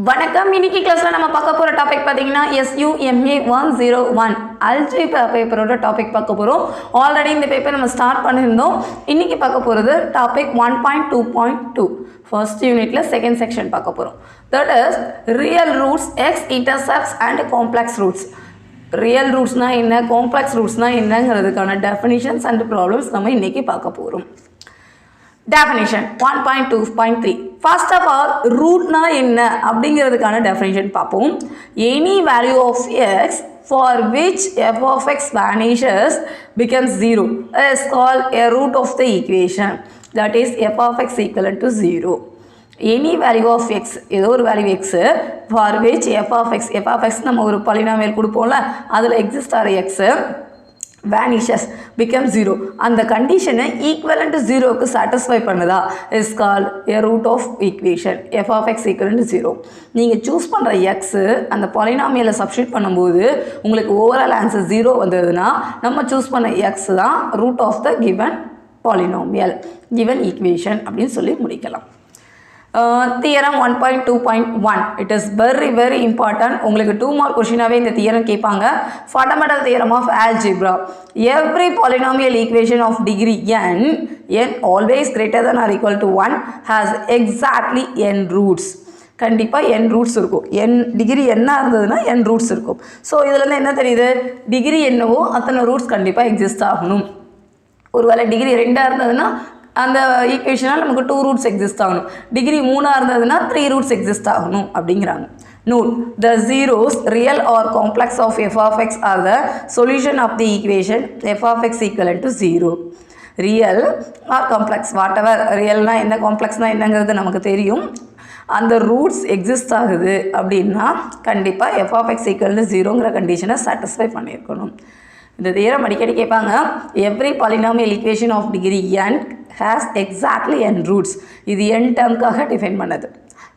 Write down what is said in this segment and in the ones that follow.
வணக்கம். இன்னைக்கு கிளாஸ்ல நம்ம பார்க்க போற டாபிக் பாத்தீங்கன்னா SUMA101 Algebra பேப்பரோட டாபிக் பார்க்க போறோம். ஆல்ரெடி இந்த பேப்பர் நம்ம ஸ்டார்ட் பண்ணிருந்தோம். இன்னைக்கு பார்க்க போறது டாபிக் 1.2.2 ஃபர்ஸ்ட் யூனிட்ல செகண்ட் செக்ஷன் பார்க்க போறோம். That is real roots, x intercepts and complex roots. Real ரூட்ஸ்னா என்ன, காம்ப்ளெக்ஸ் ரூட்ஸ்னா என்னங்கிறதுக்கான டெஃபினிஷன்ஸ் அண்ட் ப்ராப்ளம்ஸ் நம்ம இன்னைக்கு பார்க்க போறோம். Definition 1.2.3. First of all, root na enna அப்படிங்கிறதுக்கான definition பார்ப்போம். Any value of x for which f of x vanishes becomes 0 is called a root of the equation. That is f of x equivalent to 0. Any value of x, ஏதோ ஒரு value x for which f of x நம்ம ஒரு polynomial கொடுப்போம்ல, அதில் exist ஆகிற x vanishes becomes 0 அந்த கண்டிஷனை equivalent to 0 க்கு satisfy பண்ணுதா is called a root of equation. f of x equivalent to 0. நீங்க சூஸ் பண்ற x அந்த polynomial சப்ஸ்டிட்யூட் பண்ணும்போது உங்களுக்கு ஓவரால் ஆன்சர் 0 வந்ததுன்னா நம்ம சூஸ் பண்ண x தான் root of the given polynomial, given equation அப்படின்னு சொல்லி முடிக்கலாம். Theorem 1.2.1. It is very important. உங்களுக்கு 2 mark questionாவே இந்த theorem கேட்பாங்க. Fundamental theorem of algebra. Every polynomial equation of degree n always greater than or equal to 1 has exactly n roots. கண்டிப்பாக n roots இருக்கும். n degree என்ன இருந்ததுன்னா n roots இருக்கும். So இதுலேருந்து என்ன தெரியுது, டிகிரி என்னவோ அத்தனை ரூட்ஸ் கண்டிப்பாக எக்ஸிஸ்ட் ஆகணும். ஒருவேளை டிகிரி 2 இருந்ததுன்னா அந்த ஈக்குவேஷனால் நமக்கு 2 ரூட்ஸ் எக்ஸிஸ்ட் ஆகணும். டிகிரி 3 இருந்ததுன்னா 3 ரூட்ஸ் எக்ஸிஸ்ட் ஆகணும் அப்படிங்கிறாங்க. Note, the zeros real or complex of f of x are the solution of the equation f of x equivalent to 0. real or complex, whatever, ரியல்னா என்ன காம்ப்ளெக்ஸ்னா என்னங்கிறது நமக்கு தெரியும். அந்த ரூட்ஸ் எக்ஸிஸ்ட் ஆகுது அப்படின்னா கண்டிப்பாக f of x equal to 0ங்கிற கண்டிஷனை satisfy பண்ணியிருக்கணும். இந்த தியரம் அடிக்கடி கேட்பாங்க. Every polynomial equation of degree n has exactly n roots. இது n டேர்முக்காக டிஃபைன் பண்ணது.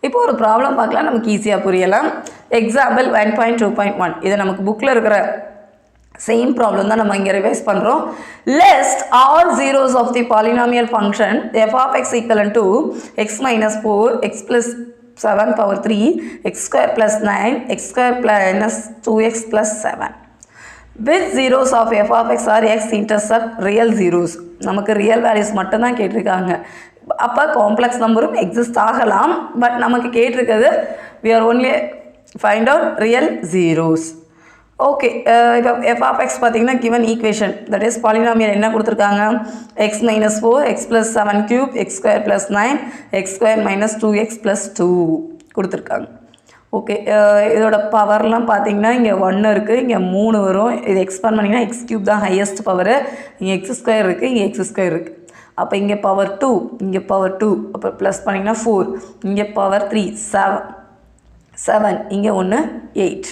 இப்போ ஒரு ப்ராப்ளம் பார்க்கலாம், நமக்கு ஈஸியாக புரியலாம். எக்ஸாம்பிள் 1.2.1. இது நமக்கு புக்கில் இருக்கிற சேம் ப்ராப்ளம் தான் நம்ம இங்கே ரிவைஸ் பண்ணுறோம். List all zeros of the polynomial function f of x equivalent to x minus 4 x plus 7 power 3 x square plus 9 x square plus 2x plus 7. Which zeros of f of x are x intercept real zeros? நமக்கு real values மட்டும்தான் கேட்டிருக்காங்க. அப்போ complex நம்பரும் exist ஆகலாம். But நமக்கு கேட்டிருக்கிறது we are only find out real zeros. Okay, இப்போ f of x பார்த்தீங்கன்னா given equation, that is polynomial என்ன கொடுத்துருக்காங்க, x minus 4 x plus 7 cube x square plus 9 x square minus 2x plus 2 கொடுத்துருக்காங்க. Okay, இதோட பவர்லாம் பார்த்தீங்கன்னா இங்கே 1 இருக்குது, இங்கே 3 வரும். இது எக்ஸ்பேண்ட் பண்ணிங்கன்னா x கியூப் தான் ஹையஸ்ட் பவரு. இங்கே எக்ஸ் ஸ்கொயர் இருக்குது, இங்கே எக்ஸ் ஸ்கொயர் இருக்குது. அப்போ இங்கே பவர் 2, இங்கே பவர் 2, அப்போ ப்ளஸ் பண்ணிங்கன்னா 4, இங்கே பவர் 3 7, இங்கே 1 8.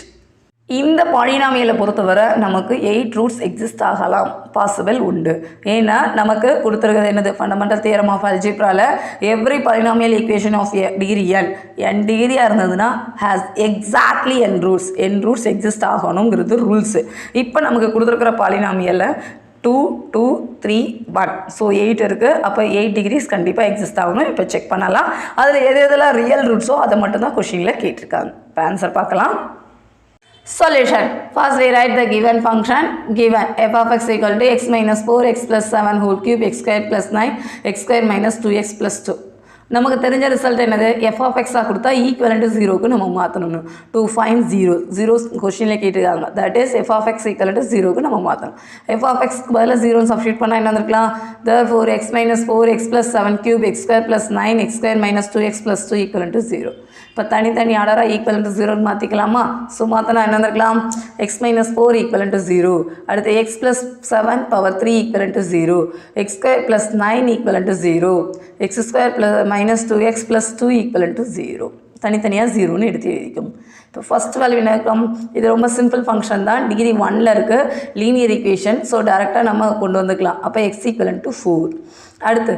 இந்த பாலினாமியலை பொறுத்தவரை நமக்கு 8 ரூட்ஸ் எக்ஸிஸ்ட் ஆகலாம், பாசிபிள் உண்டு. ஏன்னா நமக்கு கொடுத்துருக்கிறது என்னது, ஃபண்டமெண்டல் தியரம் ஆஃப் அல்ஜிப்ராவில் every polynomial equation of degree n டிகிரியாக இருந்ததுன்னா has exactly n roots exist ஆகணுங்கிறது ரூல்ஸு. இப்போ நமக்கு கொடுத்துருக்கிற பாலினாமியலில் 2 2 3 1, ஸோ 8 இருக்குது. அப்போ 8 டிகிரிஸ் கண்டிப்பாக எக்ஸிஸ்ட் ஆகணும். இப்போ செக் பண்ணலாம். அதில் எதெல்லாம் ரியல் ரூட்ஸோ அதை மட்டும்தான் கொஷினில் கேட்டிருக்காங்க. இப்போ ஆன்சர் பார்க்கலாம். Solution. First we write the given function. Given f of x equal to x minus 4 x plus 7 whole cube x square plus 9 x square minus 2x plus 2. நமக்கு தெரிஞ்ச ரிசல்ட் என்னது, f of x கொடுத்தா equivalent 0க்கு நம்ம மாற்றணும். To find zeros கொஸ்டினில் கேட்டுருக்காங்க. That is f of x equal to 0க்கு நம்ம மாற்றணும். f of x பதிலாக 0 சப்ஸ்டியூட் பண்ணால் என்ன வந்திருக்கலாம், therefore x minus 4 x plus 7 cube x square plus 9 x square minus 2x plus 2 equivalent to 0. இப்போ தனி ஆர்டராக ஈக்குவலண்ட் 0ன்னு மாற்றிக்கலாமா? ஸோ மாற்றினா என்ன வந்திருக்கலாம், x minus 4 equivalent to 0, அடுத்து x plus 7 power 3 equivalent to 0, x square plus 9 equivalent to 0, x square plus minus 2x plus 2 equivalent to 0. தனித்தனியாக 0ன்னு எடுத்து எழுதிக்கும். இப்போ first value என்ன இருக்கும், இது ரொம்ப சிம்பிள் ஃபங்க்ஷன் தான், டிகிரி 1ல் இருக்குது, லீனியர் ஈக்குவேஷன். ஸோ டேரெக்டாக நம்ம கொண்டு வந்துக்கலாம். அப்போ x equivalent to 4. அடுத்து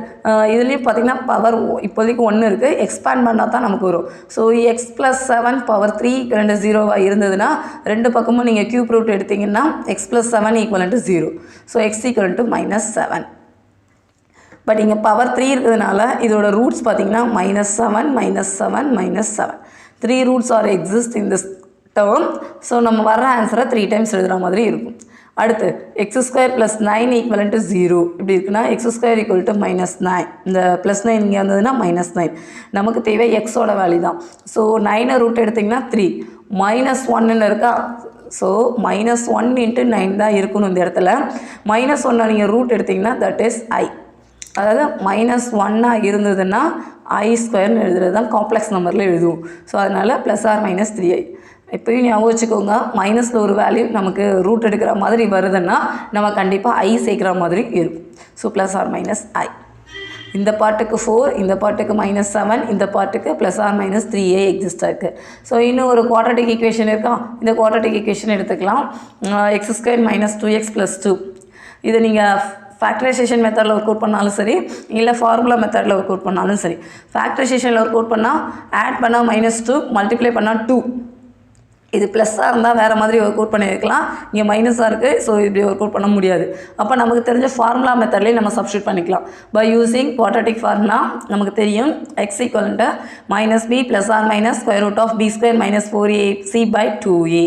இதுலேயும் பார்த்திங்கன்னா பவர் இப்போதைக்கு 1 இருக்குது, எக்ஸ்பேண்ட் பண்ணால் தான் நமக்கு வரும். So X plus 7 power 3 equivalent 0 இருந்ததுன்னா ரெண்டு பக்கமும் நீங்கள் கியூப் ரூட் எடுத்திங்கன்னா X plus 7 equivalent 0. So X equivalent -7. But இங்கே பவர் 3 இருக்கிறதுனால இதோட ரூட்ஸ் பார்த்திங்கன்னா -7 -7 -7. 3 roots are exist in this term. So நம்ம வர்ற ஆன்சரை 3 டைம்ஸ் எழுதுகிற மாதிரி இருக்கும். அடுத்து X square plus 9 equal to 0 இப்படி இருக்குன்னா எக்ஸ் ஸ்கொயர் ஈக்குவல் டு -9. இந்த +9 இங்கே வந்ததுன்னா -9. நமக்கு தேவை எக்ஸோட வேல்யூ தான். ஸோ 9 ரூட் எடுத்திங்கன்னா 3 -1 இருக்கா. ஸோ -1 × 9 தான் இருக்கணும் இந்த இடத்துல. -1 நீங்கள் ரூட் எடுத்திங்கன்னா தட் இஸ் I. அதாவது -1 இருந்ததுன்னா I² எழுதுறது தான் காம்ப்ளெக்ஸ் நம்பரில் எழுதுவோம். ஸோ அதனால் +or-3i. இப்போயும் ஞாபகம் வச்சுக்கோங்க, மைனஸில் ஒரு வேல்யூ நமக்கு ரூட் எடுக்கிற மாதிரி வருதுன்னா நம்ம கண்டிப்பாக I சேர்க்குற மாதிரி இருக்கும். So +or-i. இந்த பார்ட்டுக்கு 4, இந்த பார்ட்டுக்கு -7, இந்த பார்ட்டுக்கு +or-3a எக்ஸிஸ்ட் ஆயிருக்கு. ஸோ இன்னும் ஒரு குவாட்ரட்டிக் ஈக்குவேஷன் இருக்கா. இந்த குவாட்ரட்டிக் ஈக்குவேஷன் எடுத்துக்கலாம். x² - 2x + 2. இதை நீங்கள் ஃபேக்டரைசேஷன் மெத்தடில் ஒர்க் அவுட் பண்ணாலும் சரி, இல்லை ஃபார்முலா மெத்தடில் ஒர்க் அவுட் பண்ணாலும் சரி. ஃபேக்டரைசேஷனில் ஒர்க் அவுட் பண்ணால் ஆட் பண்ணால் -2, மல்டிப்ளை பண்ணால் 2. இது ப்ளஸ்ஸாக இருந்தால் வேறு மாதிரி ஒர்க் அவுட் பண்ணியிருக்கலாம். இங்கே மைனஸாக இருக்குது, ஸோ இப்படி ஒர்க் அவுட் பண்ண முடியாது. அப்போ நமக்கு தெரிஞ்ச ஃபார்முலா மெத்தட்லேயே நம்ம சப்ஸ்டியூட் பண்ணிக்கலாம். பை யூஸிங் குவாட்ரட்டிக் ஃபார்முலா நமக்கு தெரியும் x = -b + or -√b² - 4ac/2a.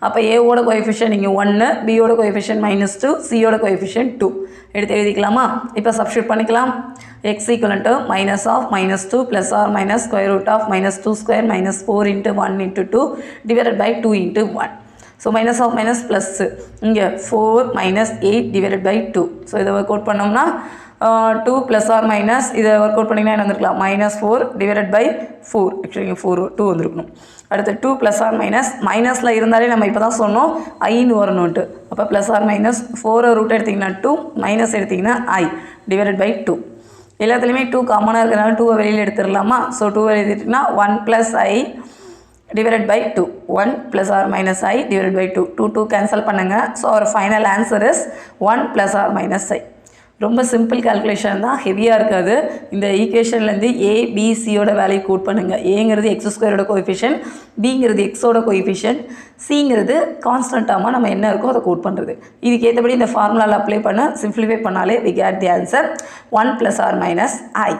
அப்போ ஏவோட கோஎஃபிஷியன்ட் இங்கே 1, பியோட கோஎஃபிஷியன்ட் -2, சியோட கோஎஃபிஷியன்ட் 2 எடுத்து எழுதிக்கலாமா. இப்போ சப்ஸ்டியூட் பண்ணிக்கலாம். x = -2 + or -√2² - 4 × 1 × 2 / 2 × 1. So -of plus இங்கே 4 - 8 / 2. ஸோ இதை ஒர்க் அவுட் பண்ணோம்னா 2 + or- இதை ஒர்க் அவுட் பண்ணிங்கன்னா என்ன வந்திருக்கலாம், -4 / 4. ஆக்சுவலி இங்கே 2 வந்திருக்கணும். அடுத்து 2 + or- மைனஸில் இருந்தாலே நம்ம இப்போ தான் சொன்னோம் ஐன்னு வரணுன்ட்டு. அப்போ +or-4 ரூட் எடுத்திங்கன்னா 2, மைனஸ் எடுத்திங்கன்னா I / 2. எல்லாத்துலேயுமே 2 காமனாக இருக்கிறனால 2 வெளியில் எடுத்துடலாமா. ஸோ 2 எழுதிட்டுனா 1 + I / 2. 1 + or-i / 2. 2 கேன்சல் பண்ணுங்கள். So our final answer is 1 + or-i. ரொம்ப சிம்பிள் கால்குலேஷன் தான், ஹெவியாக இருக்காது. இந்த ஈக்குவேஷன்லேருந்து A, B, Cயோட வேல்யூ கோட் பண்ணுங்கள். ஏங்கிறது x² கோஎஃபிஷியன்ட், பிங்கிறது எக்ஸோட கோஎஃபிஷியன்ட், சிங்கிறது கான்ஸ்டன்ட்டாக நம்ம என்ன இருக்கோ அதை கோட் பண்ணுறது. இதுக்கு ஏற்றபடி இந்த ஃபார்முலாவில் அப்ளை பண்ண சிம்பிளிஃபை பண்ணாலே we get the answer 1 + or-i.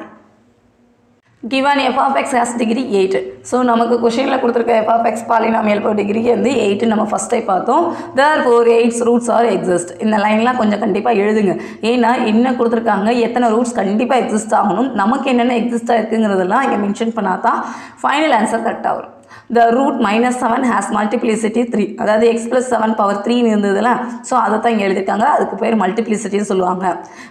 given f of x has degree 8. So நமக்கு கொஷினில் கொடுத்துருக்க f of x பாலினாமியல் இப்போ டிகிரிக்கு வந்து 8 நம்ம ஃபஸ்ட்டே பார்த்தோம். therefore 8 roots R exist. இந்த லைன்லாம் கொஞ்சம் கண்டிப்பாக எழுதுங்க. ஏன்னா என்ன கொடுத்துருக்காங்க, எத்தனை ரூட்ஸ் கண்டிப்பாக எக்ஸிஸ்ட் ஆகணும், நமக்கு என்னென்ன எக்ஸிஸ்ட் ஆகிருக்குங்கிறதெல்லாம் இங்கே மென்ஷன் பண்ணால் தான் ஃபைனல் ஆன்சர் கரெக்டாக வரும். the root -7 has multiplicity 3. அதாவது x + 7 பவர் 3 இருந்ததுல, ஸோ அதை தான் இங்கே எழுதியிருக்காங்க. அதுக்கு பேர் மல்டிப்ளிசிட்டின்னு சொல்லுவாங்க.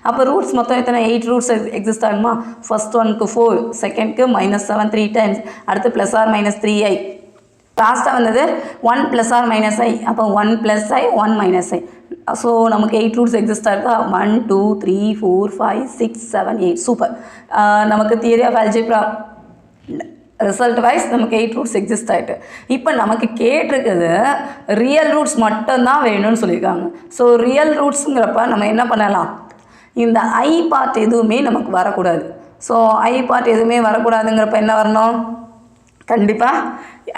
அப்போ ரூட்ஸ் மொத்தம் எத்தனை 8 ரூட்ஸ் எக்ஸிஸ்ட் ஆகுமா. ஃபர்ஸ்ட் ஒனுக்கு 4, செகண்ட்க்கு -7 3 டைம்ஸ், அடுத்து +or-3i, லாஸ்ட்டாக வந்தது 1 + or-i. அப்போ 1 + i 1 - i. ஸோ நமக்கு 8 ரூட்ஸ் எக்ஸிஸ்டாக இருக்கா. 1 2 3 4 5 6 7 8. சூப்பர். நமக்கு theory of algebra result wise நமக்கு 8 ரூட்ஸ் எக்ஸிஸ்ட் ஆகிட்டு. இப்போ நமக்கு கேட்டிருக்குது ரியல் ரூட்ஸ் மட்டும்தான் வேணும்னு சொல்லியிருக்காங்க. ஸோ ரியல் ரூட்ஸுங்கிறப்ப நம்ம என்ன பண்ணலாம், இந்த I பார்ட் எதுவுமே நமக்கு வரக்கூடாது. ஸோ I பார்ட் எதுவுமே வரக்கூடாதுங்கிறப்ப என்ன வரணும், கண்டிப்பாக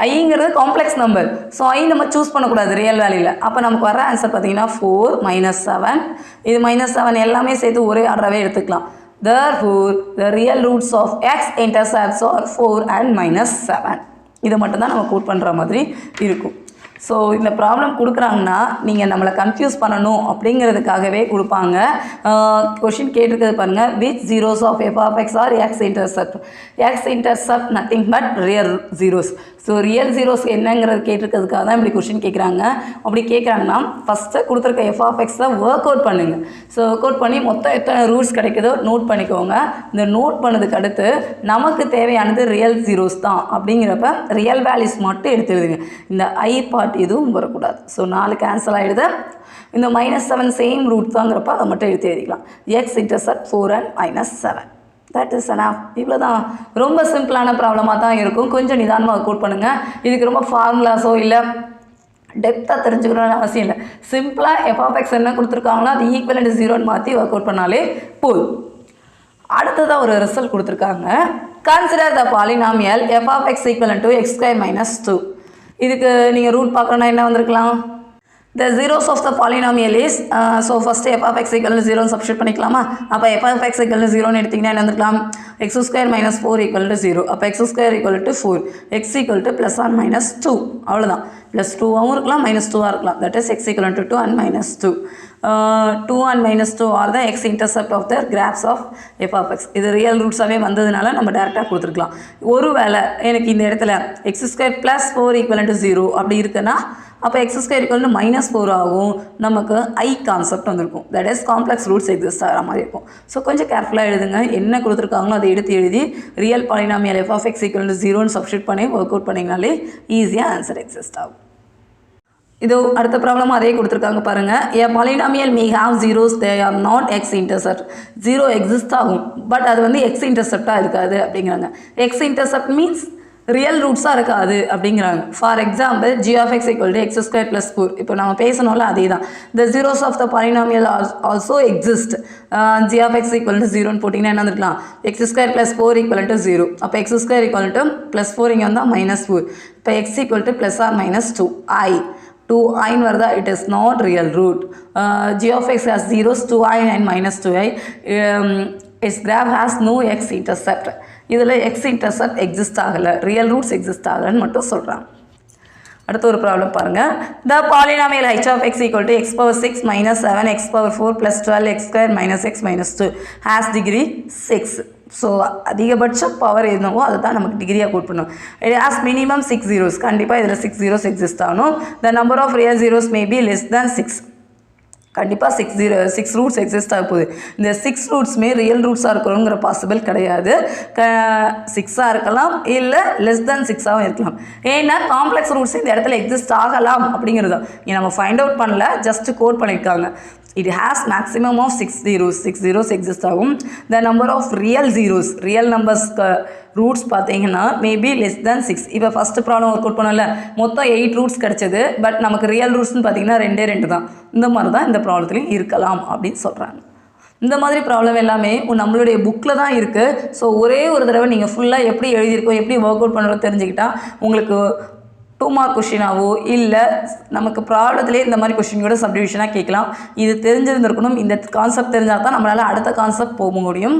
ஐங்கிறது காம்ப்ளெக்ஸ் நம்பர். ஸோ I நம்ம சூஸ் பண்ணக்கூடாது ரியல் வேல்யூவில். அப்போ நமக்கு வர ஆன்சர் பார்த்தீங்கன்னா 4 - 7. இது -7 எல்லாமே சேர்த்து ஒரே ஆர்டராகவே எடுத்துக்கலாம். therefore the real roots of x intercepts are 4 and -7. இதை மட்டும்தான் நம்ம கோட் பண்ணுற மாதிரி இருக்கும். ஸோ இந்த ப்ராப்ளம் கொடுக்குறாங்கன்னா நீங்கள் நம்மளை கன்ஃபியூஸ் பண்ணணும் அப்படிங்கிறதுக்காகவே கொடுப்பாங்க. கொஷின் கேட்டிருக்கிறது பாருங்கள், which zeros of f of x are x intercept. x intercept nothing but real zeros. So real zeros என்னங்கிறது கேட்டிருக்கிறதுக்காக தான் இப்படி கொஷின் கேட்குறாங்க. அப்படி கேட்குறாங்கன்னா ஃபஸ்ட்டு கொடுத்துருக்க f of x தான் ஒர்க் அவுட் பண்ணுங்கள். ஸோ ஒர்க் அவுட் பண்ணி மொத்தம் எத்தனை ரூட்ஸ் கிடைக்குதோ நோட் பண்ணிக்கோங்க. இந்த நோட் பண்ணதுக்கு அடுத்து நமக்கு தேவையானது ரியல் ஜீரோஸ் தான் அப்படிங்கிறப்ப ரியல் வேல்யூஸ் மட்டும் எடுத்து எழுதுங்க. இந்த I பார்ட் எதுவும் வரக்கூடாது. ஸோ 4 கேன்சல் ஆகிடுது. இந்த -7 சேம் ரூட் தாங்கிறப்ப அதை மட்டும் எடுத்து எழுதிக்கலாம். x intercept 4 and -7. That is enough. இவ்வளோ தான். ரொம்ப சிம்பிளான ப்ராப்ளமாக தான் இருக்கும். கொஞ்சம் நிதானமாக ஒர்க் அவுட் பண்ணுங்கள். இதுக்கு ரொம்ப ஃபார்முலாஸோ இல்லை டெப்த்தாக தெரிஞ்சுக்கணும்னு அவசியம் இல்லை. சிம்பிளாக f of x என்ன கொடுத்துருக்காங்களோ அது ஈக்குவல் டு 0ன்னு மாற்றி ஒர்க் அவுட் பண்ணாலே போதும். அடுத்ததாக ஒரு ரிசல்ட் கொடுத்துருக்காங்க. Consider the polynomial f of x = x² - 2. இதுக்கு நீங்கள் ரூட் பார்க்கணுன்னா என்ன வந்திருக்கலாம், The zeros of the polynomial is so first f of x equal to 0 substitute பண்ணிக்கலாமா அப்ப f of x equal to 0 ன்னு எடுத்தீங்கன்னா என்ன வந்துக்கலாம் x square minus 4 equal to 0 அப்ப x square equal to 4 x equal to plus or minus 2 அவ்வளவுதான் plus 2 ஆவும் இருக்கலாம் minus 2 ஆ இருக்கலாம் that is x equal to 2 and minus 2 2 and minus 2 are the x-intercept of the graphs of f of x இது real ரூட்ஸாவே வந்ததுனால நம்ம டைரக்டா கொடுத்துக்கலாம் ஒருவேளை எனக்கு இந்த இடத்துல x square plus 4 equal to 0 அப்படி இருக்குன்னா அப்போ x square equal to minus 4 ஆகும் நமக்கு I கான்செப்ட் வந்திருக்கும் that is complex roots exist ஆகிற மாதிரி இருக்கும் ஸோ கொஞ்சம் கேர்ஃபுல்லாக எழுதுங்க என்ன கொடுத்துருக்காங்களோ அதை எடுத்து எழுதி real polynomial f of x equal to 0ன்னு சப்ஸ்டியூட் பண்ணி ஒர்க் அவுட் பண்ணிங்கனாலே ஈஸியாக ஆன்சர் எக்ஸிஸ்ட் ஆகும் இதோ அடுத்த ப்ராப்ளம் அதே கொடுத்துருக்காங்க பாருங்க a polynomial may have zeros they are not x intercept 0 exist ஆகும் பட் அது வந்து x இன்டர்செப்டாக இருக்காது அப்படிங்கிறாங்க x இன்டர்செப்ட் மீன்ஸ் ரியல் ரூட்ஸாக இருக்காது அப்படிங்கிறாங்க for example g of x equal to x square plus 4 இப்போ நம்ம பேசணும்ல அதே தான் the zeros of the polynomial also exist g of x equal to 0ன்னு போட்டிங்கன்னா என்ன வந்துருக்கலாம் x square plus 4 equal to 0 அப்போ x square equal to plus 4 இங்கே வந்தால் minus 4 இப்போ x equal to plus or minus 2i 2i வருதா it is not real root g of x has zeros 2i and minus 2i its graph has no x intercept இதில் x intercept exist ஆகலை real roots exist ஆகலைன்னு மட்டும் சொல்கிறாங்க அடுத்த ஒரு problem பாருங்கள் the polynomial h of x equal to x power 6 minus 7 x power 4 plus 12 x square minus x minus 2 has degree 6 so அதிகபட்ச power என்னவோ அதை தான் நமக்கு டிகிரியாக கோட் பண்ணும் இட் ஹாஸ் மினிமம் 6 zeros கண்டிப்பாக இதில் 6 zeros எக்ஸிஸ்ட் ஆகணும் the number of real zeros may be less than 6 கண்டிப்பாக 6 ரூட்ஸ் எக்ஸிஸ்ட் ஆக போகுது இந்த 6 ரூட்ஸுமே ரியல் ரூட்ஸாக இருக்கணுங்கிற பாசிபிள் கிடையாது 6ஆக இருக்கலாம் இல்லை லெஸ் தேன் 6ஆகவும் இருக்கலாம் ஏன்னா காம்ப்ளெக்ஸ் ரூட்ஸ் இந்த இடத்துல எக்ஸிஸ்ட் ஆகலாம் அப்படிங்கிறது இங்கே நம்ம ஃபைண்ட் அவுட் பண்ணல ஜஸ்ட் கோட் பண்ணியிருக்காங்க it has maximum of 6 zeros exist ஆகும் the number of real zeros real numbers roots பார்த்தீங்கன்னா மேபி லெஸ் தேன் 6 இப்போ ஃபஸ்ட்டு ப்ராப்ளம் ஒர்க் அவுட் பண்ணல மொத்தம் 8 ரூட்ஸ் கிடச்சிது பட் நமக்கு ரியல் ரூட்ஸ்னு பார்த்தீங்கன்னா 2 தான் இந்த மாதிரி தான் இந்த ப்ராப்ளத்துலையும் இருக்கலாம் அப்படின்னு சொல்கிறாங்க இந்த மாதிரி ப்ராப்ளம் எல்லாமே நம்மளுடைய புக்கில் தான் இருக்குது ஸோ ஒரே ஒரு தடவை நீங்கள் ஃபுல்லாக எப்படி எழுதியிருக்கோம் எப்படி ஒர்க் அவுட் பண்ணுறோம் தெரிஞ்சுக்கிட்டா உங்களுக்கு 2 மார்க் கொஷினாவோ இல்லை நமக்கு ப்ராப்ளத்திலே இந்த மாதிரி கொஷின் கூட சப்டிவிஷனாக கேட்கலாம் இது தெரிஞ்சிருந்திருக்கணும் இந்த கான்செப்ட் தெரிஞ்சால் தான் நம்மளால் அடுத்த கான்செப்ட் போக முடியும்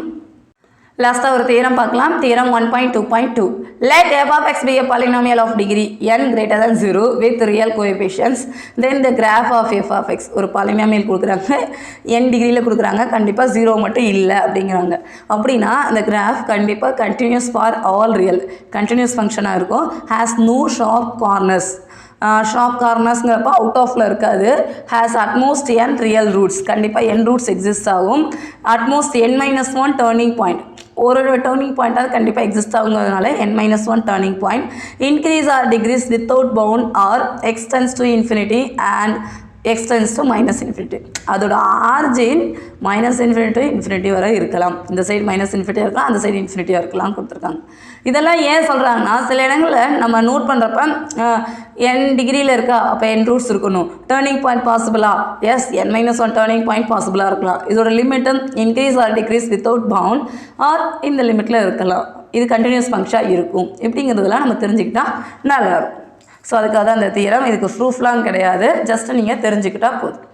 லாஸ்ட்டாக ஒரு தியரம் பார்க்கலாம் theorem 1.2.2 let f of x be a polynomial of degree n greater than 0 with real coefficients then the graph of f of x ஒரு polynomial கொடுக்குறாங்க n டிகிரியில் கொடுக்குறாங்க கண்டிப்பாக 0 மட்டும் இல்லை அப்படிங்கிறாங்க அப்படின்னா அந்த கிராஃப் கண்டிப்பாக continuous for all real continuous ஃபங்க்ஷனாக இருக்கும் has no sharp corners sharp கார்னர்ஸ்ங்கிறப்ப அவுட் ஆஃபில் இருக்காது has at most n real roots கண்டிப்பாக n ரூட்ஸ் எக்ஸிஸ்ட் ஆகும் அட்மோஸ்ட் n-1 டேர்னிங் பாயிண்ட் ஒரு டேர்னிங் பாயிண்ட்டாவது கண்டிப்பாக எக்ஸிஸ்ட் ஆகுங்கிறதுனால n-1 turning point increase or decrease without bound or extends to infinity and extends to minus infinity அதோட origin -∞ வரை இருக்கலாம் இந்த சைடு -∞ இருக்கலாம் அந்த சைடு இன்ஃபினிட்டியாக இருக்கலாம் கொடுத்துருக்காங்க இதெல்லாம் ஏன் சொல்கிறாங்கன்னா சில இடங்களில் நம்ம நோட் பண்ணுறப்ப n டிகிரியில் இருக்கா அப்போ n ரூட்ஸ் இருக்கணும் டேர்னிங் பாயிண்ட் பாசிபிளா எஸ் n-1 டேர்னிங் பாயிண்ட் பாசிபிளாக இருக்கலாம் இதோட limit increase or decrease without bound or இந்த லிமிட்டில் இருக்கலாம் இது கண்டினியூஸ் ஃபங்க்ஷனாக இருக்கும் இப்படிங்கிறதுலாம் நம்ம தெரிஞ்சுக்கிட்டா நல்லாயிருக்கும் ஸோ அதுக்காக தான் அந்த தியரம் இதுக்கு ப்ரூஃப்லாம் கிடையாது ஜஸ்ட் நீங்கள் தெரிஞ்சுக்கிட்டா போதும்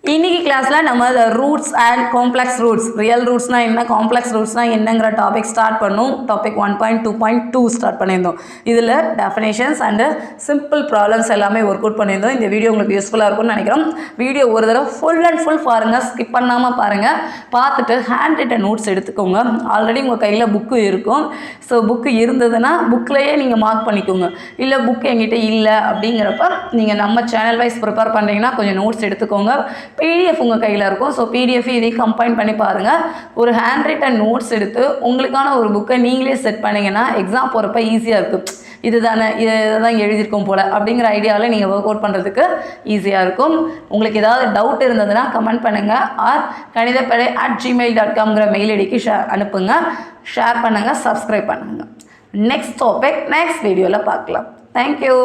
இன்னைக்கு கிளாஸில் நம்ம roots and complex roots real ரூட்ஸ்னால் என்ன காம்ப்ளெக்ஸ் ரூட்ஸ்னால் என்னங்கிற டாபிக் ஸ்டார்ட் பண்ணோம் டாபிக் 1.2.2 ஸ்டார்ட் பண்ணியிருந்தோம் இதில் டெஃபினேஷன்ஸ் அண்டு சிம்பிள் ப்ராப்ளம்ஸ் எல்லாமே ஒர்க் அவுட் பண்ணியிருந்தோம் இந்த வீடியோ உங்களுக்கு யூஸ்ஃபுல்லாக இருக்கும்னு நினைக்கிறோம் வீடியோ ஒரு தடவை ஃபுல் அண்ட் ஃபுல் பாருங்கள் ஸ்கிப் பண்ணாமல் பாருங்கள் பார்த்துட்டு ஹேண்ட் ரிட்டன் நோட்ஸ் எடுத்துக்கோங்க ஆல்ரெடி உங்கள் கையில் புக்கு இருக்கும் ஸோ புக்கு இருந்ததுன்னா புக்கிலையே நீங்கள் மார்க் பண்ணிக்கோங்க இல்லை புக் எங்கிட்ட இல்லை அப்படிங்கிறப்ப நீங்கள் நம்ம சேனல் வைஸ் ப்ரிப்பேர் பண்ணுறீங்கன்னா கொஞ்சம் நோட்ஸ் எடுத்துக்கோங்க பிடிஎஃப் உங்கள் கையில் இருக்கும் ஸோ பிடிஎஃப் இதை கம்பைன் பண்ணி பாருங்கள் ஒரு ஹேண்ட் ரிட்டன் நோட்ஸ் எடுத்து உங்களுக்கான ஒரு புக்கை நீங்களே செட் பண்ணிங்கன்னா எக்ஸாம் போகிறப்ப ஈஸியாக இருக்கும் இதுதானே இதை தான் எழுதியிருக்கோம் போல் அப்படிங்கிற ஐடியாவில் நீங்கள் ஒர்க் அவுட் பண்ணுறதுக்கு ஈஸியாக இருக்கும் உங்களுக்கு ஏதாவது டவுட் இருந்ததுன்னா கமெண்ட் பண்ணுங்கள் ஆர் KanithaPezhai@gmail.com மெயில் ஐடிக்கு அனுப்புங்க ஷேர் பண்ணுங்கள் சப்ஸ்கிரைப் பண்ணுங்கள் நெக்ஸ்ட் டாபிக் நெக்ஸ்ட் வீடியோவில் பார்க்கலாம் தேங்க்யூ